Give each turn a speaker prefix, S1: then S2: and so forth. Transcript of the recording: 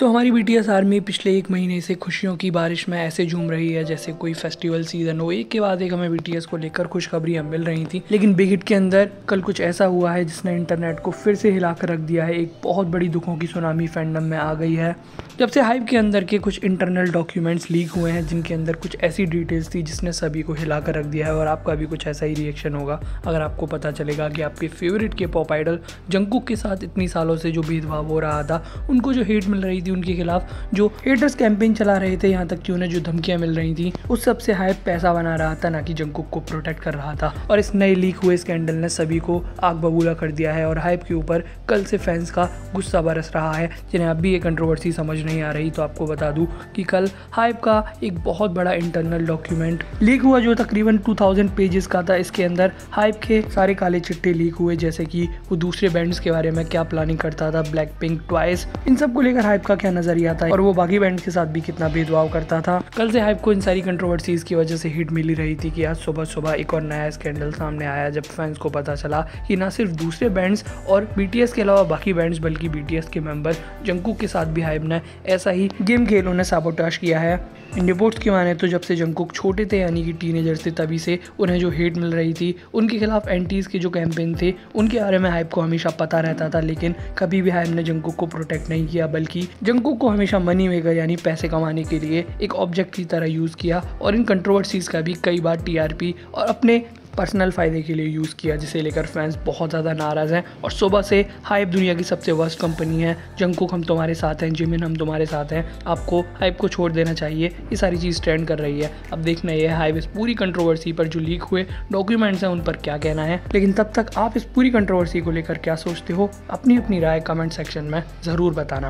S1: तो हमारी BTS army पिछले 1 महीने से खुशियों की बारिश में ऐसे झूम रही है जैसे कोई फेस्टिवल सीजन हो। एक के बाद एक हमें बीटीएस को लेकर खुशखबरियां मिल रही थी, लेकिन बिग हिट के अंदर कल कुछ ऐसा हुआ है जिसने इंटरनेट को फिर से हिलाकर रख दिया है। एक बहुत बड़ी दुखों की सुनामी फैंडम में आ गई है जब से हाइप के अंदर के कुछ इंटरनल डॉक्यूमेंट्स लीक हुए हैं जिनके अंदर कुछ ऐसी डिटेल्स थी जिसने सभी को हिलाकर रख दिया है। और आपका भी कुछ ऐसा ही रिएक्शन होगा अगर आपको पता चलेगा कि आपके फेवरेट के पॉप आइडल जंगकुक के साथ इतनी सालों से जो भेदभाव हो रहा था, उनको जो हेट मिल रही थी, उनके खिलाफ जो हेटर्स कैंपेन चला रहे थे, यहाँ तक कि उन्हें जो धमकियां मिल रही थी, उस सब से हाइप पैसा बना रहा था, ना कि जंगकुक को प्रोटेक्ट कर रहा था। और इस नए लीक हुए स्कैंडल ने सभी को आग बबूला कर दिया है और हाइप के ऊपर कल से फैंस का गुस्सा बरस रहा है जिन्हें अब भी ये कंट्रोवर्सी समझ नहीं आ रही। तो आपको बता दूं कि कल हाइप का एक बहुत बड़ा इंटरनल डॉक्यूमेंट लीक हुआ जो तकरीबन 2000 पेजेस का था। इसके अंदर हाइप के सारे काले चिट्टे लीक हुए, जैसे कि वो दूसरे बैंड्स के बारे में क्या प्लानिंग करता था, ब्लैक पिंक, ट्वाइस, इन सब को लेकर हाइप का क्या नजरिया था और वो बाकी बैंड के साथ भी कितना भेदभाव करता था। कल से हाइप को इन सारी कंट्रोवर्सीज की वजह से हिट मिली रही थी कि आज सुबह सुबह एक और नया स्कैंडल सामने आया जब फैंस को पता चला कि ना सिर्फ दूसरे बैंड्स और बीटीएस के अलावा बाकी बैंड्स बल्कि बीटीएस के मेंबर जंगकुक के साथ भी हाइप ने ऐसा ही गेम खेल उन्हें साबोटाज किया है। इन रिपोर्ट्स की माने तो जब से जंगकुक छोटे थे यानी कि टीनेजर थे तभी से उन्हें जो हेट मिल रही थी, उनके खिलाफ एंटीज के जो कैंपेन थे उनके बारे में हाइप को हमेशा पता रहता था, लेकिन कभी भी हाइप ने जंगकुक को प्रोटेक्ट नहीं किया बल्कि जंगकुक को हमेशा मनी मेकर यानी पैसे कमाने के लिए एक ऑब्जेक्ट की तरह यूज़ किया और इन कंट्रोवर्सीज का भी कई बार टीआरपी और अपने पर्सनल फ़ायदे के लिए यूज़ किया, जिसे लेकर फैंस बहुत ज़्यादा नाराज़ हैं। और सुबह से हाइप दुनिया की सबसे वर्स्ट कंपनी है, जंगकुक हम तुम्हारे साथ हैं, जिमिन हम तुम्हारे साथ हैं, आपको हाइप को छोड़ देना चाहिए, ये सारी चीज़ ट्रेंड कर रही है। अब देखना ये है हाइप इस पूरी कंट्रोवर्सी पर जो लीक हुए डॉक्यूमेंट्स हैं उन पर क्या कहना है। लेकिन तब तक आप इस पूरी कंट्रोवर्सी को लेकर क्या सोचते हो, अपनी अपनी राय कमेंट सेक्शन में ज़रूर बताना।